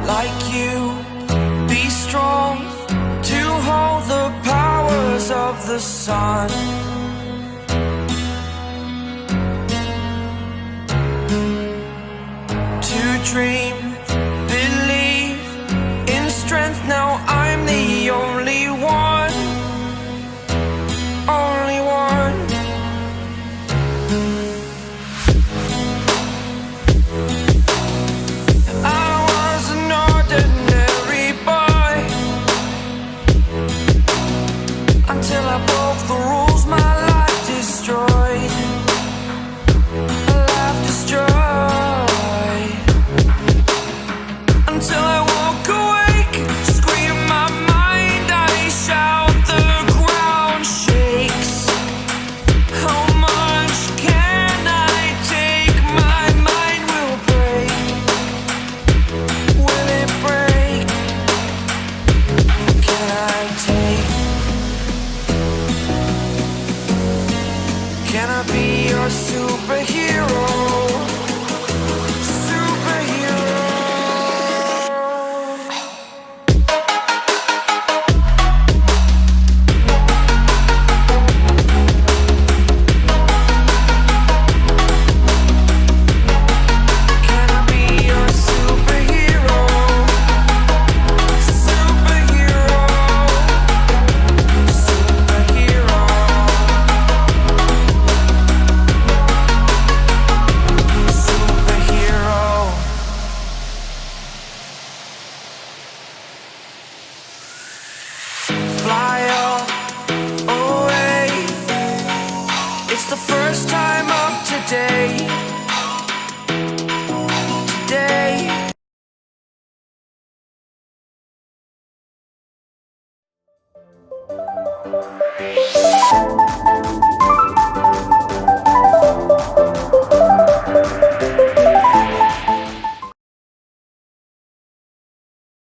like you. Be strong to hold the powers of the sun. To dream, believe in strength. Now I'm the only one, only one. I was an ordinary boy until I broke the rules. My life destroyed, a life destroyed. Until I walk awake, scream my mind, I shout, the ground shakes. How much can I take? My mind will break. Will it break? Can I take? Can I be your superhero? Superhero. Can I be your superhero? Superhero. Superhero. Superhero. Fly away. It's the first time of today. Today.